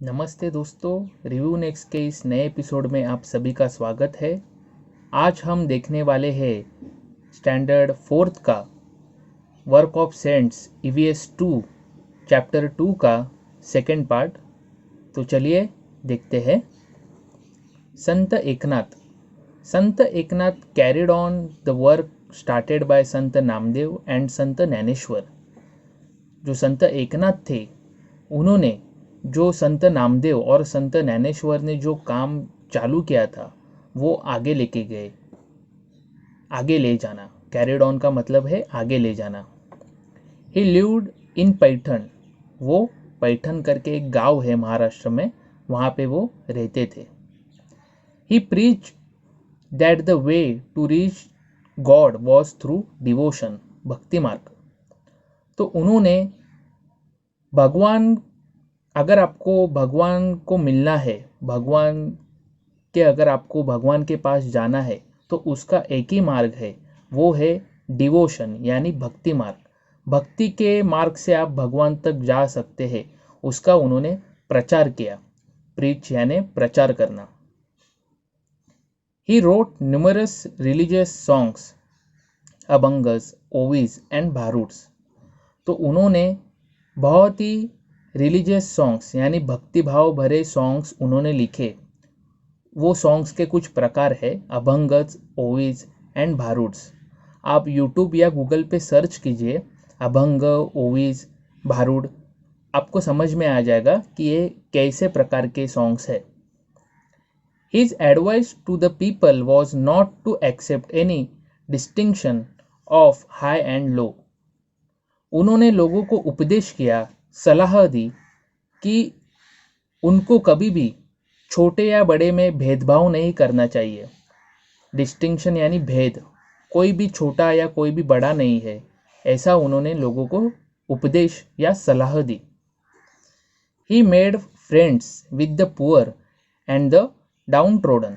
नमस्ते दोस्तों, review next के इस नए एपिसोड में आप सभी का स्वागत है। आज हम देखने वाले हैं स्टैंडर्ड फोर्थ का work of cents EVS 2 chapter 2 का सेकेंड पार्ट। तो चलिए देखते हैं। संत Eknath carried on the work started by Sant Namdev and संत ज्ञानेश्वर। जो संत एकनाथ थे उन्होंने जो संत नामदेव और संत ज्ञानेश्वर ने जो काम चालू किया था वो आगे लेके गए। आगे ले जाना, कैरिड ऑन का मतलब है आगे ले जाना। ही लिव्ड इन पैठन, वो पैठन करके एक गांव है महाराष्ट्र में, वहाँ पे वो रहते थे। He preach that the way to reach God was through devotion, भक्ति मार्ग। तो उन्होंने भगवान, अगर आपको भगवान को मिलना है, अगर आपको भगवान के पास जाना है तो उसका एक ही मार्ग है, वो है डिवोशन यानी भक्ति मार्ग। भक्ति के मार्ग से आप भगवान तक जा सकते हैं, उसका उन्होंने प्रचार किया। प्रीच यानी प्रचार करना। He wrote numerous religious songs, abhangas, ovis and bharuds. तो उन्होंने बहुत ही रिलीजियस सॉन्ग्स यानी भक्ति भाव भरे सॉन्ग्स उन्होंने लिखे। वो सॉन्ग्स के कुछ प्रकार है, अभंगस, ओवीज एंड भारूड्स। आप यूट्यूब या गूगल पे सर्च कीजिए अभंग, ओवीज, भारूड, आपको समझ में आ जाएगा कि ये कैसे प्रकार के सॉन्ग्स है। His advice to the people was not to accept any distinction of high and low. उन्होंने लोगों को उपदेश किया, सलाह दी कि उनको कभी भी छोटे या बड़े में भेदभाव नहीं करना चाहिए। डिस्टिंक्शन यानी भेद, कोई भी छोटा या कोई भी बड़ा नहीं है, ऐसा उन्होंने लोगों को उपदेश या सलाह दी। He made friends with the poor and the downtrodden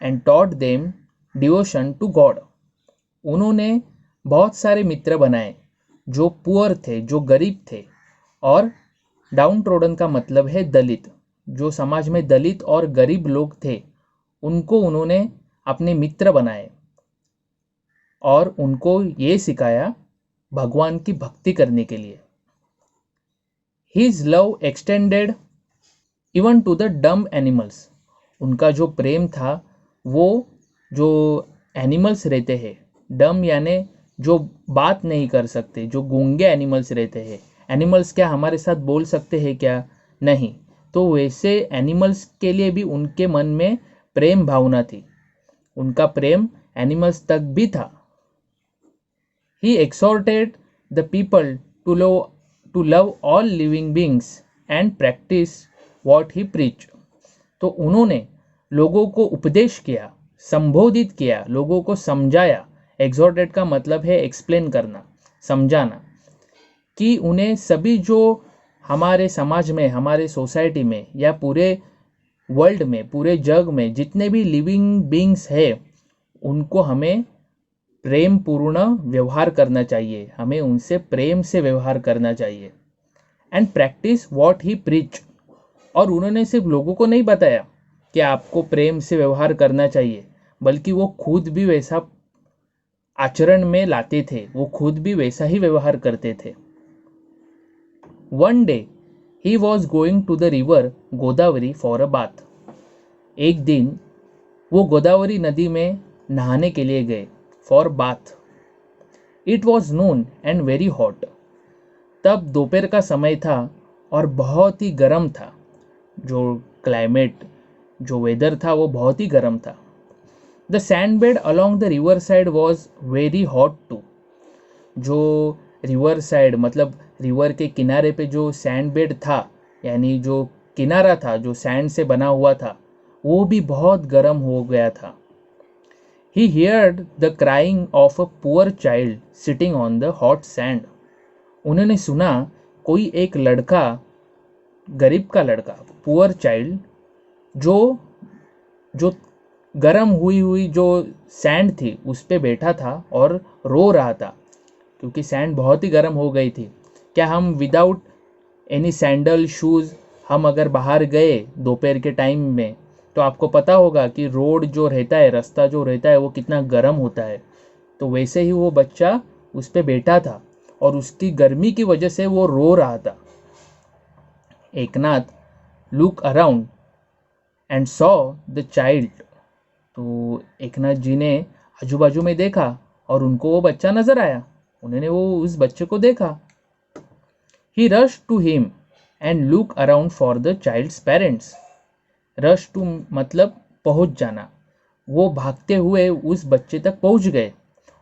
and taught them devotion to God. उन्होंने बहुत सारे मित्र बनाए जो पुअर थे, जो गरीब थे, और डाउन ट्रोडन का मतलब है दलित। जो समाज में दलित और गरीब लोग थे उनको उन्होंने अपने मित्र बनाए और उनको ये सिखाया भगवान की भक्ति करने के लिए। His love extended even to the dumb animals. उनका जो प्रेम था वो जो एनिमल्स रहते हैं, डम्ब यानी जो बात नहीं कर सकते, जो गूंगे एनिमल्स रहते हैं। एनिमल्स क्या हमारे साथ बोल सकते हैं क्या? नहीं। तो वैसे एनिमल्स के लिए भी उनके मन में प्रेम भावना थी, उनका प्रेम एनिमल्स तक भी था। He exhorted the people to love all living beings and practise what he preach. तो उन्होंने लोगों को उपदेश किया, संबोधित किया, लोगों को समझाया। एक्सोर्टेड का मतलब है एक्सप्लेन करना, समझाना, कि उन्हें सभी जो हमारे समाज में, हमारे सोसाइटी में या पूरे वर्ल्ड में, पूरे जग में जितने भी लिविंग बींग्स है उनको हमें प्रेम पूर्ण व्यवहार करना चाहिए, हमें उनसे प्रेम से व्यवहार करना चाहिए। And practise what he preach. और उन्होंने सिर्फ लोगों को नहीं बताया कि आपको प्रेम से व्यवहार करना चाहिए, बल्कि वो खुद भी वैसा आचरण में लाते थे, वो खुद भी वैसा ही व्यवहार करते थे। One day he was going to the river Godavari for a bath. एक दिन वो गोदावरी नदी में नहाने के लिए गए, for bath. It was Noon and very hot. तब दोपहर का समय था और बहुत ही गर्म था। जो क्लाइमेट, जो वेदर था वो बहुत ही गर्म था। The sand bed along the river side was very hot too. जो रिवर साइड मतलब रिवर के किनारे पे जो सैंड बेड था, यानी जो किनारा था जो सैंड से बना हुआ था, वो भी बहुत गर्म हो गया था। He heard the crying of a poor child sitting on the hot sand. उन्होंने सुना कोई एक लड़का, गरीब का लड़का, पुअर चाइल्ड, जो जो गर्म हुई जो सैंड थी उस पे बैठा था और रो रहा था, क्योंकि सैंड बहुत ही गर्म हो गई थी। क्या हम विदाउट एनी सैंडल शूज़ हम अगर बाहर गए दोपहर के टाइम में तो आपको पता होगा कि रोड जो रहता है, रास्ता जो रहता है, वो कितना गर्म होता है। तो वैसे ही वो बच्चा उस पे बैठा था और उसकी गर्मी की वजह से वो रो रहा था। Eknath look around and saw the child. तो एकनाथ जी ने आजू बाजू में देखा और उनको वो बच्चा नजर आया। उन्होंने वो उस बच्चे को देखा। He rush to him and look around for the child's parents. Rush to मतलब पहुंच जाना। वो भागते हुए उस बच्चे तक पहुंच गए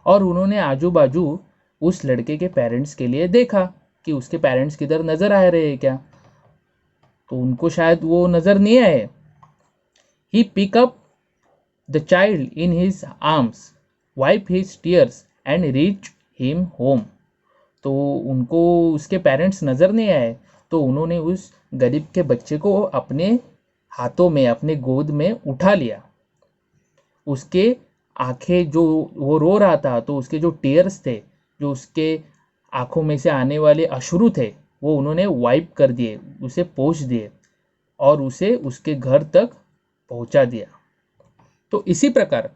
और उन्होंने आजू बाजू उस लड़के के पेरेंट्स के लिए देखा कि उसके पेरेंट्स किधर नजर आ रहे हैं क्या। तो उनको शायद वो नजर नहीं आए। He pick up the child in his arms, wipe his tears and reach him home. तो उनको उसके पेरेंट्स नजर नहीं आए, तो उन्होंने उस गरीब के बच्चे को अपने हाथों में, अपने गोद में उठा लिया। उसके आंखें जो वो रो रहा था, तो उसके जो टीयर्स थे, जो उसके आंखों में से आने वाले अश्रु थे, वो उन्होंने वाइप कर दिए, उसे पोंछ दिए और उसे उसके घर तक पहुंचा दिया। तो इसी प्रकार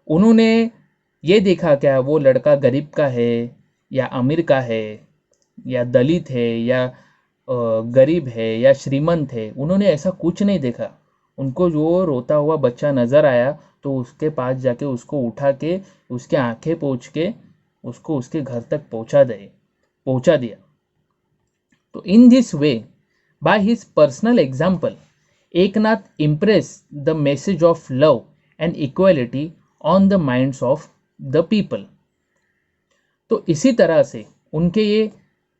उन्होंने ये देखा क्या वो लड़का गरीब का है या अमीर का है या दलित है या गरीब है या श्रीमंत है। उन्होंने ऐसा कुछ नहीं देखा। उनको जो रोता हुआ बच्चा नजर आया तो उसके पास जाके उसको उठा के उसके आंखें पोंछ के उसको उसके घर तक पहुंचा दिया। तो in this way, by his personal example, Eknath impress the message of love and equality on the minds of the people. तो इसी तरह से उनके ये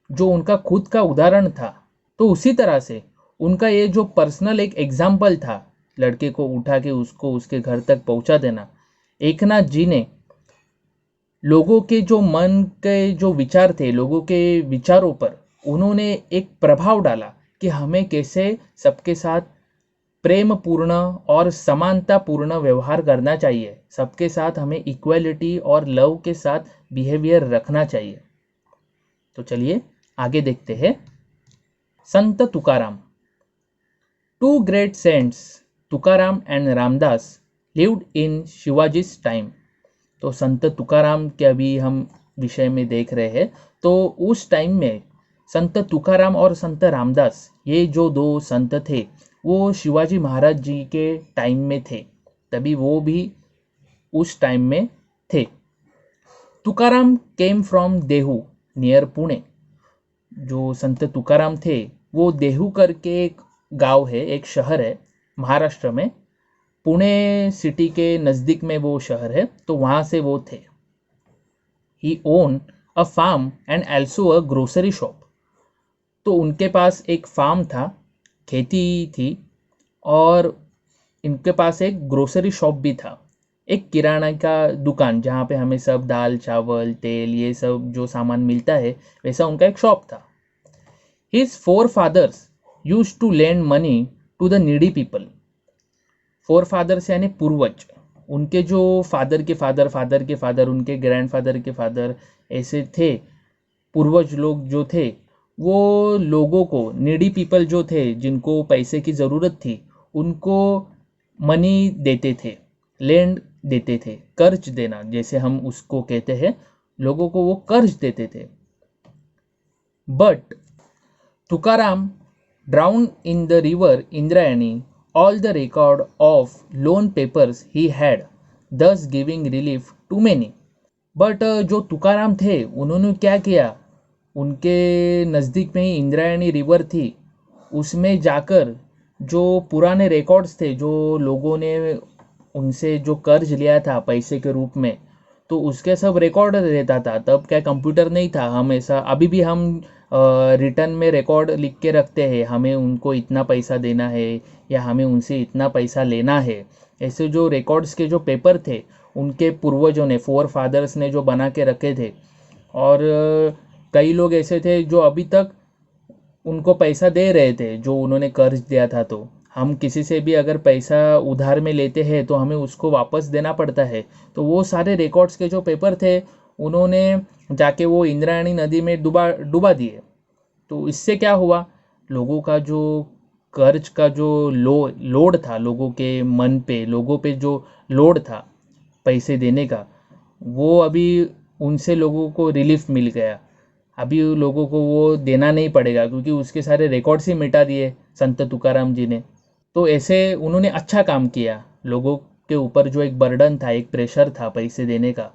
जो उनका खुद का उदाहरण था, तो उसी तरह से उनका ये जो पर्सनल एक एग्जाम्पल था, लड़के को उठा के उसको उसके घर तक पहुंचा देना, एकनाथ जी ने लोगों के जो मन के जो विचार थे, लोगों के विचारों पर उन्होंने एक प्रभाव डाला कि हमें कैसे सबके साथ प्रेम पूर्ण और समानता पूर्ण व्यवहार करना चाहिए, सबके साथ हमें इक्वालिटी और लव के साथ बिहेवियर रखना चाहिए। तो चलिए आगे देखते हैं। Sant Tukaram. Two great saints Tukaram and Ramdas lived in Shivaji's time. तो संत तुकाराम के अभी हम विषय में देख रहे हैं। तो उस टाइम में संत तुकाराम और संत रामदास, ये जो दो संत थे, वो शिवाजी महाराज जी के टाइम में थे, तभी वो भी उस टाइम में थे। Tukaram came from Dehu near Pune. जो संत तुकाराम थे वो देहू करके एक गांव है, एक शहर है महाराष्ट्र में, पुणे सिटी के नज़दीक में वो शहर है, तो वहाँ से वो थे। He own a farm and also a grocery shop. तो उनके पास एक फार्म था, खेती थी, और इनके पास एक ग्रोसरी शॉप भी था, एक किराना का दुकान जहाँ पे हमें सब दाल चावल तेल ये सब जो सामान मिलता है, वैसा उनका एक शॉप था। His forefathers use to lend money to the needy people. Forefathers यानी पूर्वज, उनके जो फादर के फादर, फादर के फादर, उनके ग्रैंडफादर के फादर ऐसे थे, पूर्वज लोग जो थे, वो लोगों को, नीडी पीपल जो थे, जिनको पैसे की ज़रूरत थी, उनको मनी देते थे, लैंड देते थे, कर्ज देना जैसे हम उसको कहते हैं, लोगों को वो कर्ज देते थे। But Tukaram drown in the river Indrayani all the record of loan papers he had, thus giving relief to many. But जो तुकाराम थे उन्होंने क्या किया, उनके नज़दीक में ही इंद्रायणी रिवर थी, उसमें जाकर जो पुराने रिकॉर्ड्स थे, जो लोगों ने उनसे जो कर्ज लिया था पैसे के रूप में, तो उसके सब रिकॉर्ड रहता था। तब क्या कंप्यूटर नहीं था, हम ऐसा अभी भी हम रिटर्न में रिकॉर्ड लिख के रखते हैं, हमें उनको इतना पैसा देना है या हमें उनसे इतना पैसा लेना है। ऐसे जो रिकॉर्ड्स के जो पेपर थे, उनके पूर्वजों ने, फोर फादर्स ने जो बना के रखे थे। और कई लोग ऐसे थे जो अभी तक उनको पैसा दे रहे थे, जो उन्होंने कर्ज दिया था। तो हम किसी से भी अगर पैसा उधार में लेते हैं तो हमें उसको वापस देना पड़ता है। तो वो सारे रिकॉर्ड्स के जो पेपर थे, उन्होंने जाके वो इंद्रायणी नदी में डुबा दिए। तो इससे क्या हुआ, लोगों का जो कर्ज का जो लोड था लोगों के मन पे, लोगों पे जो लोड था पैसे देने का, वो अभी उनसे लोगों को रिलीफ मिल गया। अभी लोगों को वो देना नहीं पड़ेगा, क्योंकि उसके सारे रिकॉर्ड्स ही मिटा दिए संत तुकाराम जी ने। तो ऐसे उन्होंने अच्छा काम किया। लोगों के ऊपर जो एक बर्डन था, एक प्रेशर था पैसे देने का,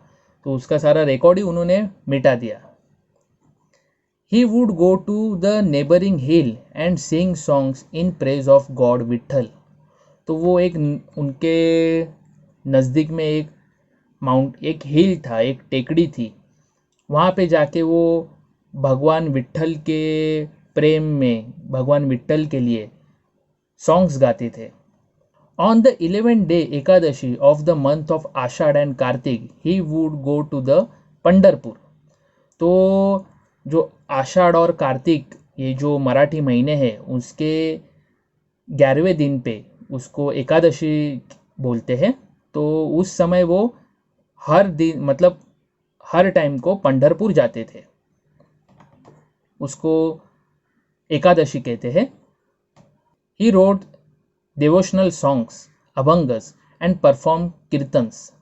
तो उसका सारा रिकॉर्ड ही उन्होंने मिटा दिया। He would go to the neighbouring hill and sing songs in praise of God Vithal. तो वो एक उनके नज़दीक में एक हिल था, एक टेकड़ी थी। वहाँ पे जाके वो भगवान विठल के प्रेम में, भगवान विठल के लिए सॉन्ग्स गाते थे। On the 11th day Ekadashi of the month of Ashadh and Kartik he would go to the Pandharpur. तो जो आषाढ़ और कार्तिक, ये जो मराठी महीने हैं, उसके 11वें दिन पे उसको एकादशी बोलते हैं। तो उस समय वो हर दिन, मतलब हर टाइम को पंढरपुर जाते थे, उसको एकादशी कहते हैं। He wrote devotional songs, abhangas and perform kirtans.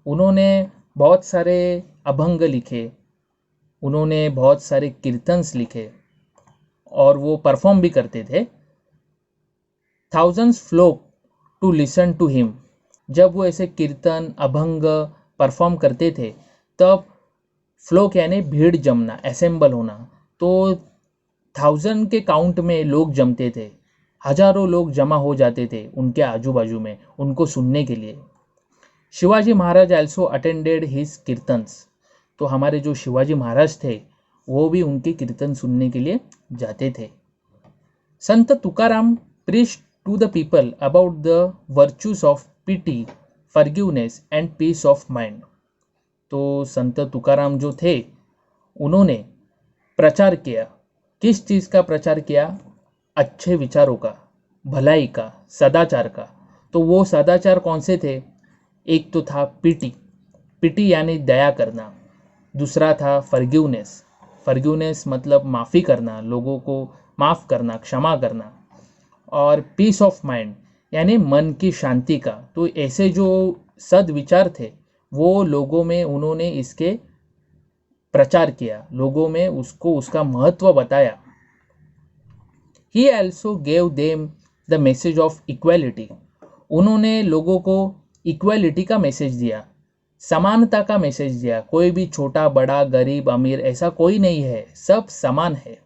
उन्होंने बहुत सारे अभंग लिखे, उन्होंने बहुत सारे कीर्तन्स लिखे, और वो परफॉर्म भी करते थे। Thousands flock to listen to him. जब वो ऐसे कीर्तन अभंग परफॉर्म करते थे, तब फ्लोक यानी भीड़ जमना, असेंबल होना, तो 1000 के काउंट में लोग जमते थे। हजारों लोग जमा हो जाते थे उनके आजू बाजू में उनको सुनने के लिए। Shivaji Maharaj also attended his kirtans. तो हमारे जो शिवाजी महाराज थे, वो भी उनके कीर्तन सुनने के लिए जाते थे। Sant Tukaram preached to the people about the virtues of pity, forgiveness and peace of mind. तो संत तुकाराम जो थे, उन्होंने प्रचार किया। किस चीज़ का प्रचार किया? अच्छे विचारों का, भलाई का, सदाचार का। तो वो सदाचार कौन से थे? एक तो था पिटी, पिटी यानी दया करना। दूसरा था फॉरगिवनेस, फॉरगिवनेस मतलब माफ़ी करना, लोगों को माफ़ करना, क्षमा करना। और पीस ऑफ माइंड यानी मन की शांति का। तो ऐसे जो सद्विचार थे, वो लोगों में उन्होंने इसके प्रचार किया, लोगों में उसको उसका महत्व बताया। He also gave them the message of equality. उन्होंने लोगों को इक्वालिटी का मैसेज दिया, समानता का मैसेज दिया। कोई भी छोटा बड़ा, गरीब अमीर, ऐसा कोई नहीं है, सब समान है।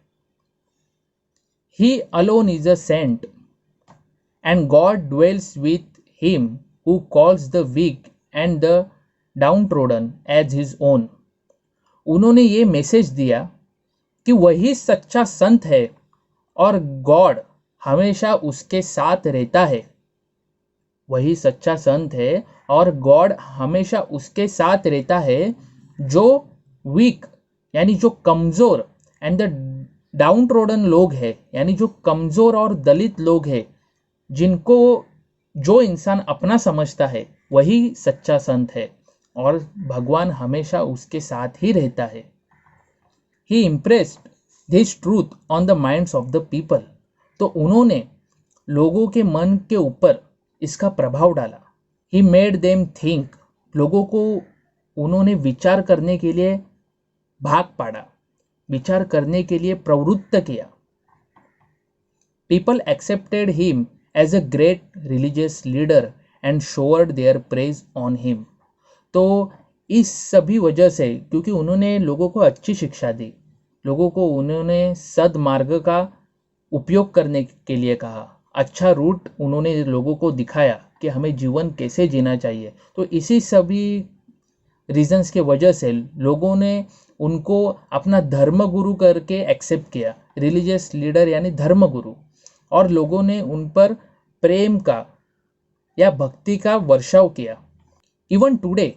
He alone is a saint and God dwells with him who calls the weak and the downtrodden as his own। उन्होंने ये मैसेज दिया कि वही सच्चा संत है और गॉड हमेशा उसके साथ रहता है। वही सच्चा संत है और गॉड हमेशा उसके साथ रहता है, जो वीक यानी जो कमज़ोर, एंड द डाउनट्रोडन लोग हैं, यानी जो कमज़ोर और दलित लोग हैं, जिनको जो इंसान अपना समझता है, वही सच्चा संत है और भगवान हमेशा उसके साथ ही रहता है। He impressed this truth on the minds of the people. तो उन्होंने लोगों के मन के ऊपर इसका प्रभाव डाला। He made them think. लोगों को उन्होंने विचार करने के लिए भाग पाड़ा, विचार करने के लिए प्रवृत्त किया। People accepted him as a great religious leader and showered their praise on him. तो इस सभी वजह से, क्योंकि उन्होंने लोगों को अच्छी शिक्षा दी, लोगों को उन्होंने सदमार्ग का उपयोग करने के लिए कहा, अच्छा रूट उन्होंने लोगों को दिखाया कि हमें जीवन कैसे जीना चाहिए। तो इसी सभी रीजंस के वजह से लोगों ने उनको अपना धर्म गुरु करके एक्सेप्ट किया, रिलीजियस लीडर यानी धर्म गुरु। और लोगों ने उन पर प्रेम का या भक्ति का वर्षाव किया। Even today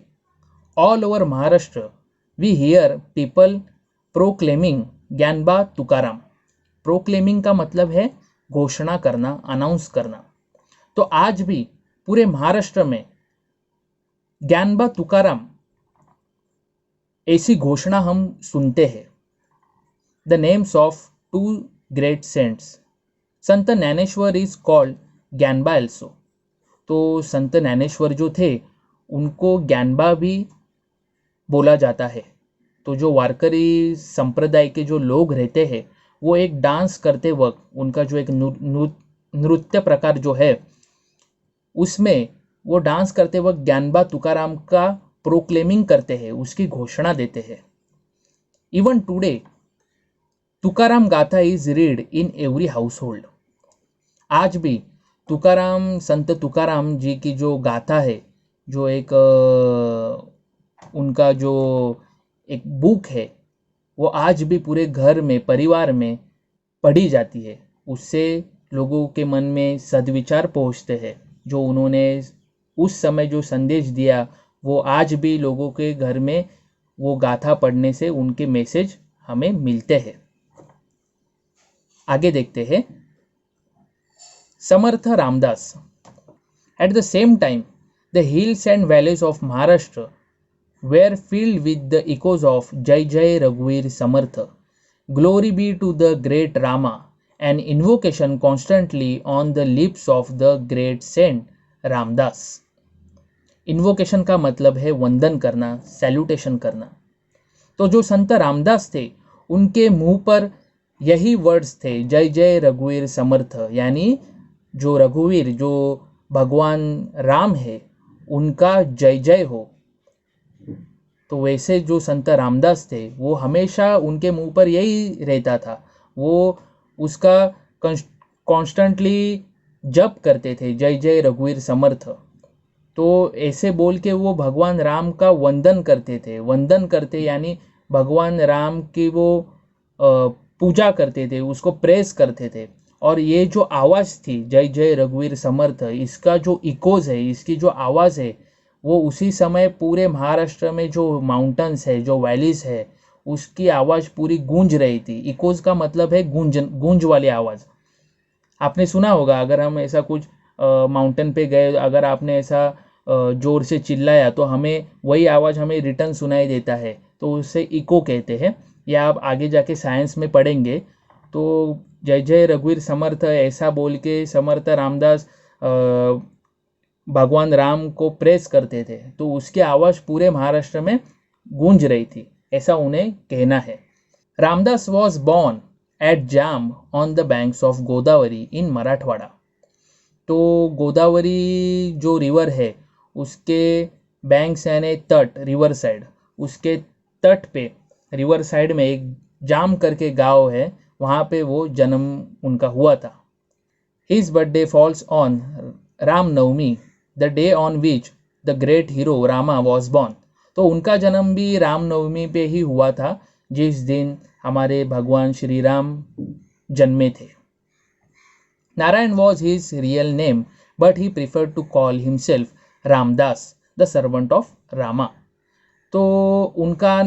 all over Maharashtra we hear people proclaiming Gyanba Tukaram. Proclaiming का मतलब है घोषणा करना, अनाउंस करना। तो आज भी पूरे महाराष्ट्र में ज्ञानबा तुकाराम ऐसी घोषणा हम सुनते हैं। The names of two great saints, Sant Dnyaneshwar is called Dnyanba also. तो संत ज्ञानेश्वर जो थे उनको ज्ञानबा भी बोला जाता है। तो जो वारकरी संप्रदाय के जो लोग रहते हैं वो एक डांस करते वक्त उनका जो एक नृत्य प्रकार जो है उसमें वो डांस करते वक्त ज्ञानबा तुकाराम का प्रोक्लेमिंग करते हैं, उसकी घोषणा देते हैं। इवन टुडे तुकाराम गाथा is read in every house hold. आज भी तुकाराम, संत तुकाराम जी की जो गाथा है, जो एक उनका जो एक बुक है, वो आज भी पूरे घर में, परिवार में पढ़ी जाती है। उससे लोगों के मन में सद्विचार पहुंचते हैं। जो उन्होंने उस समय जो संदेश दिया वो आज भी लोगों के घर में वो गाथा पढ़ने से उनके मैसेज हमें मिलते हैं। आगे देखते हैं Samarth Ramdas. At the same time the hills and valleys of Maharashtra were filled with the echoes of Jai Jai Raghuveer Samarth. Glory be to the great Rama, an invocation constantly on the lips of the great saint Ramdas. Invocation का मतलब है वंदन करना, salutation करना। तो जो संत रामदास थे उनके मुंह पर यही वर्ड्स थे, जय जय रघुवीर समर्थ, यानी जो रघुवीर, जो भगवान राम है, उनका जय जय हो। तो वैसे जो संत रामदास थे वो हमेशा उनके मुंह पर यही रहता था, वो उसका कॉन्स्टेंटली जप करते थे, जय जय रघुवीर समर्थ। तो ऐसे बोल के वो भगवान राम का वंदन करते थे। वंदन करते यानी भगवान राम की वो पूजा करते थे, उसको प्रेस करते थे। और ये जो आवाज़ थी जय जय रघुवीर समर्थ, इसका जो इकोज है, इसकी जो आवाज़ है, वो उसी समय पूरे महाराष्ट्र में जो माउंटेन्स है, जो वैलीज है, उसकी आवाज़ पूरी गूंज रही थी। इकोज का मतलब है गूंज वाली आवाज़। आपने सुना होगा, अगर हम ऐसा कुछ माउंटेन पे गए, अगर आपने ऐसा जोर से चिल्लाया तो हमें वही आवाज़ हमें रिटर्न सुनाई देता है, तो उसे इको कहते हैं। या आप आगे जाके साइंस में पढ़ेंगे तो जय जय रघुवीर समर्थ ऐसा बोल के समर्थ रामदास भगवान राम को प्रेस करते थे, तो उसकी आवाज़ पूरे महाराष्ट्र में गूंज रही थी, ऐसा उन्हें कहना है। Ramdas was born at Jamb on the banks of Godavari in Marathwada. तो गोदावरी जो रिवर है उसके बैंक्स यानी तट, रिवर साइड, उसके तट पे रिवर साइड में एक जाम करके गांव है, वहाँ पे वो जन्म उनका हुआ था। His birthday falls on Ram Navami, the day on which the great hero Rama was born. तो उनका जन्म भी रामनवमी पे ही हुआ था, जिस दिन हमारे भगवान श्री राम जन्मे थे। Narayan was his real name, but he prefer to call himself Ramdas, the servant of Rama. तो उनका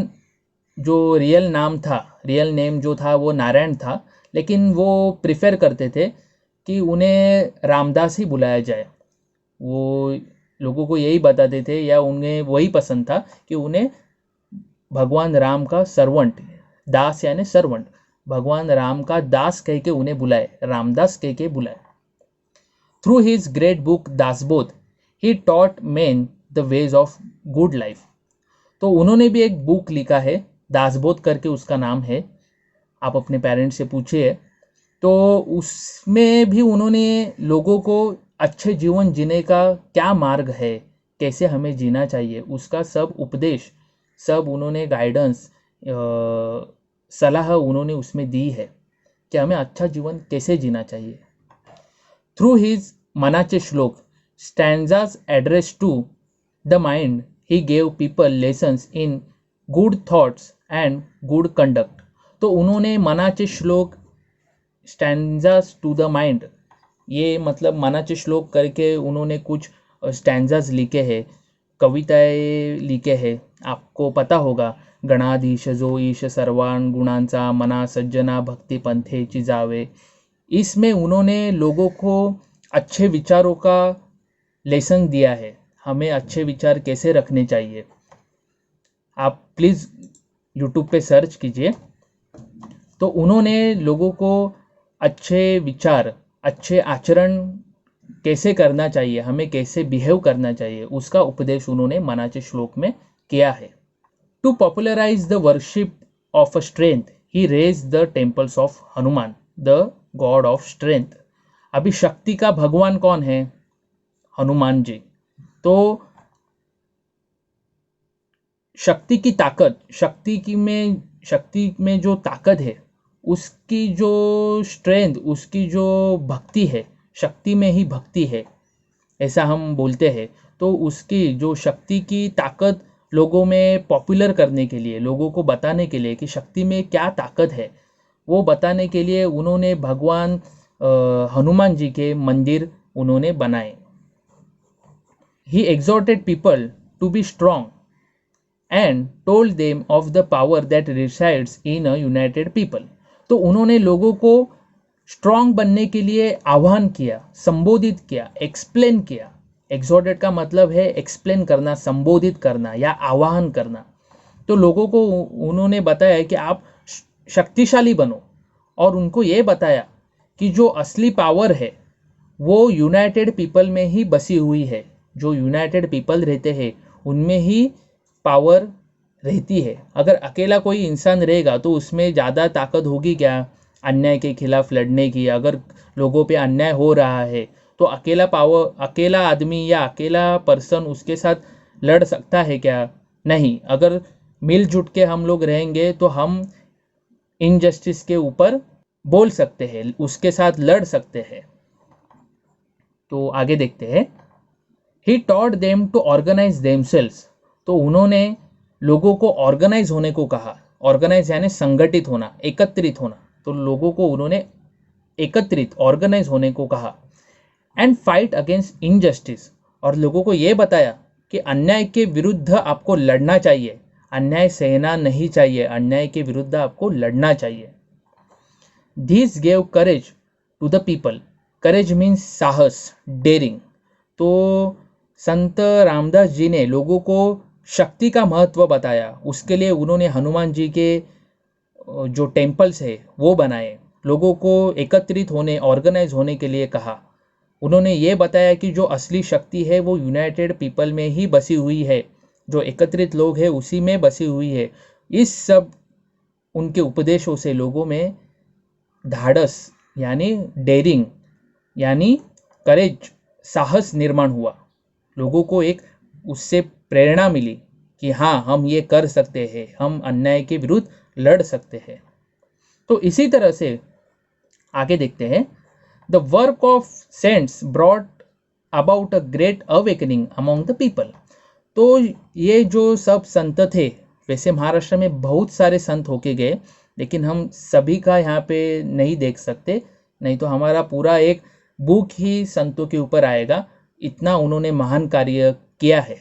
जो रियल नाम था, रियल नेम जो था वो नारायण था, लेकिन वो प्रिफर करते थे कि उन्हें रामदास ही बुलाया जाए। वो लोगों को यही बताते थे, या उन्हें वही पसंद था कि उन्हें भगवान राम का सर्वेंट, दास यानी सर्वेंट, भगवान राम का दास कह के उन्हें बुलाए, रामदास कह के बुलाए। Through his great book Dasbodh he taught main the ways of good life. तो उन्होंने भी एक बुक लिखा है, दासबोध करके उसका नाम है, आप अपने पेरेंट्स से पूछिए। तो उसमें भी उन्होंने लोगों को अच्छे जीवन जीने का क्या मार्ग है, कैसे हमें जीना चाहिए, उसका सब उपदेश, सब उन्होंने गाइडेंस, सलाह उन्होंने उसमें दी है कि हमें अच्छा जीवन कैसे जीना चाहिए। Through his Manache Shlok, stanzas address to the mind, he gave people lessons in good thoughts and good conduct. तो उन्होंने मनाचे Shlok, stanzas to the mind, ये मतलब मनाचे श्लोक करके उन्होंने कुछ स्टैंजाज लिखे हैं, कविताएं लिखे हैं। आपको पता होगा, गणाधीश जो ईश सर्वान गुणांचा, मना सज्जना भक्ति पंथेची जावे। इसमें उन्होंने लोगों को अच्छे विचारों का लेसन दिया है, हमें अच्छे विचार कैसे रखने चाहिए। आप प्लीज़ यूट्यूब पे सर्च कीजिए। तो उन्होंने लोगों को अच्छे विचार अच्छे आचरण कैसे करना चाहिए, हमें कैसे बिहेव करना चाहिए, उसका उपदेश उन्होंने मनाचे श्लोक में किया है. To popularise the worship of a strength he raise the temples of Hanuman the god of strength. अभी शक्ति का भगवान कौन है? हनुमान जी. तो शक्ति की ताकत, शक्ति में जो ताकत है, उसकी जो स्ट्रेंथ, उसकी जो भक्ति है, शक्ति में ही भक्ति है, ऐसा हम बोलते हैं. तो उसकी जो शक्ति की ताकत लोगों में पॉपुलर करने के लिए, लोगों को बताने के लिए कि शक्ति में क्या ताकत है, वो बताने के लिए उन्होंने भगवान हनुमान जी के मंदिर उन्होंने बनाए. ही exhorted people to be strong and told them of the power that resides in a united people. तो उन्होंने लोगों को स्ट्रांग बनने के लिए आह्वान किया, संबोधित किया, एक्सप्लेन किया. एक्सोर्टेड का मतलब है एक्सप्लेन करना, संबोधित करना या आह्वान करना. तो लोगों को उन्होंने बताया कि आप शक्तिशाली बनो, और उनको ये बताया कि जो असली पावर है वो यूनाइटेड पीपल में ही बसी हुई है. जो यूनाइटेड पीपल रहते हैं उनमें ही पावर रहती है. अगर अकेला कोई इंसान रहेगा तो उसमें ज़्यादा ताकत होगी क्या अन्याय के खिलाफ लड़ने की? अगर लोगों पे अन्याय हो रहा है तो अकेला आदमी या अकेला पर्सन उसके साथ लड़ सकता है क्या? नहीं. अगर मिलजुट के हम लोग रहेंगे तो हम इनजस्टिस के ऊपर बोल सकते हैं, उसके साथ लड़ सकते हैं. तो आगे देखते हैं. He taught them to organise themselves. तो उन्होंने लोगों को ऑर्गेनाइज होने को कहा. ऑर्गेनाइज यानी संगठित होना, एकत्रित होना. तो लोगों को उन्होंने एकत्रित, ऑर्गेनाइज होने को कहा. And fight against injustice. और लोगों को यह बताया कि अन्याय के विरुद्ध आपको लड़ना चाहिए, अन्याय सहना नहीं चाहिए, अन्याय के विरुद्ध आपको लड़ना चाहिए. This gave courage to the people. Courage means साहस, डेरिंग. तो संत रामदास जी ने लोगों को शक्ति का महत्व बताया. उसके लिए उन्होंने हनुमान जी के जो टेम्पल्स है वो बनाए. लोगों को एकत्रित होने, ऑर्गेनाइज होने के लिए कहा. उन्होंने ये बताया कि जो असली शक्ति है वो यूनाइटेड पीपल में ही बसी हुई है, जो एकत्रित लोग हैं उसी में बसी हुई है. इस सब उनके उपदेशों से लोगों में धाड़स यानी डेरिंग यानी करेज, साहस निर्माण हुआ. लोगों को एक उससे प्रेरणा मिली कि हाँ, हम ये कर सकते हैं, हम अन्याय के विरुद्ध लड़ सकते हैं. तो इसी तरह से आगे देखते हैं. The work of cents brought about a great awakening among the people. तो ये जो सब संत थे, वैसे महाराष्ट्र में बहुत सारे संत होके गए, लेकिन हम सभी का यहाँ पे नहीं देख सकते, नहीं तो हमारा पूरा एक बुक ही संतों के ऊपर आएगा. इतना उन्होंने महान कार्य किया है.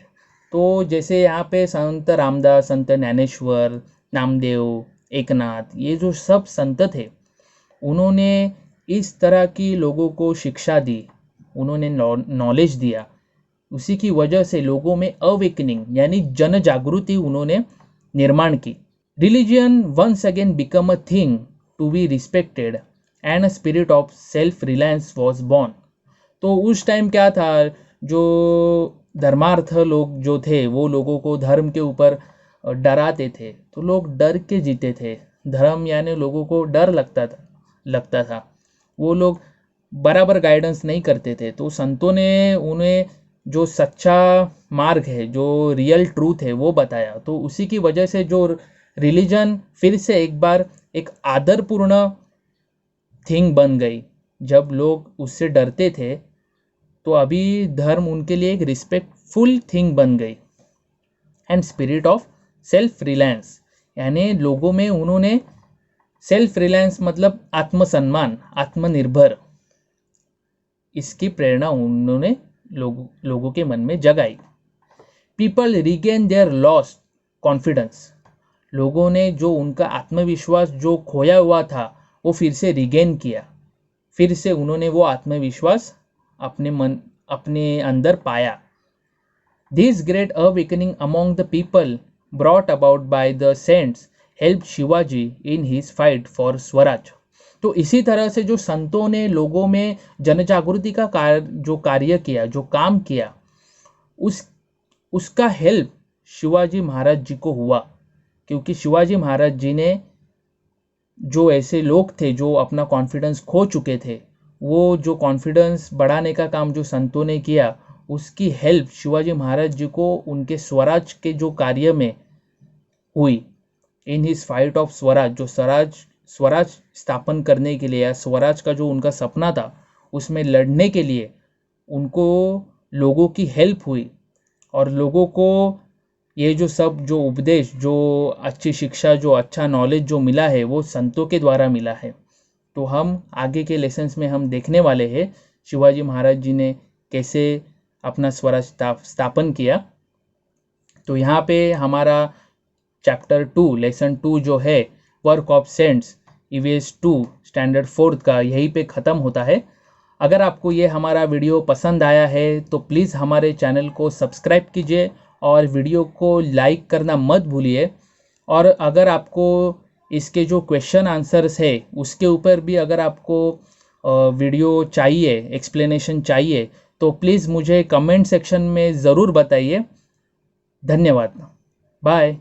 तो जैसे यहाँ पे संत रामदास, संत ज्ञानेश्वर, नामदेव, एकनाथ, ये जो सब संत थे, उन्होंने इस तरह की लोगों को शिक्षा दी, उन्होंने नॉलेज दिया. उसी की वजह से लोगों में अवेकनिंग यानी जन जागृति उन्होंने निर्माण की. Religion once again become a thing to be respected and a spirit of self reliance was born. तो उस टाइम क्या था, जो धर्मार्थ लोग जो थे वो लोगों को धर्म के ऊपर डराते थे. तो लोग डर के जीते थे. धर्म यानी लोगों को डर लगता था. वो लोग बराबर गाइडेंस नहीं करते थे. तो संतों ने उन्हें जो सच्चा मार्ग है, जो रियल ट्रूथ है वो बताया. तो उसी की वजह से जो रिलीजन फिर से एक बार एक आदरपूर्ण थिंग बन गई. जब लोग उससे डरते थे तो अभी धर्म उनके लिए एक रिस्पेक्टफुल थिंग बन गई. And spirit of self Reliance यानी लोगों में उन्होंने सेल्फ रिलायंस मतलब आत्मसम्मान, आत्मनिर्भर, इसकी प्रेरणा उन्होंने लोगों के मन में जगाई. People regain their lost confidence. लोगों ने जो उनका आत्मविश्वास जो खोया हुआ था वो फिर से रिगेन किया. फिर से उन्होंने वो आत्मविश्वास अपने अंदर पाया. This great awakening among the people brought about by the saints help Shivaji in his fight for Swaraj. तो इसी तरह से जो संतों ने लोगों में जन जागृति का जो कार्य किया, जो काम किया, उसका हेल्प शिवाजी महाराज जी को हुआ। क्योंकि शिवाजी महाराज जी ने, जो ऐसे लोग थे जो अपना कॉन्फिडेंस खो चुके थे, वो जो कॉन्फिडेंस बढ़ाने का काम जो संतों ने किया, उसकी हेल्प शिवाजी महाराज जी को उनके स्वराज के जो कार्य में हुई। In his fight of Swaraj, जो स्वराज स्थापन करने के लिए या स्वराज का जो उनका सपना था उसमें लड़ने के लिए उनको लोगों की हेल्प हुई। और लोगों को ये जो सब जो उपदेश, जो अच्छी शिक्षा, जो अच्छा नॉलेज जो मिला है, वो संतों के द्वारा मिला है। तो हम आगे के लेसन्स में हम देखने वाले हैं शिवाजी महाराज जी ने कैसे अपना स्वराज स्थापन किया। तो यहाँ पे हमारा चैप्टर 2 लेसन 2 जो है work of cents EVS 2 standard 4 का यहीं पे ख़त्म होता है। अगर आपको ये हमारा वीडियो पसंद आया है तो प्लीज़ हमारे चैनल को सब्सक्राइब कीजिए और वीडियो को लाइक करना मत भूलिए। और अगर आपको इसके जो क्वेश्चन आंसर्स है उसके ऊपर भी अगर आपको वीडियो चाहिए, एक्सप्लेनेशन चाहिए, तो प्लीज़ मुझे कमेंट सेक्शन में ज़रूर बताइए। धन्यवाद। बाय।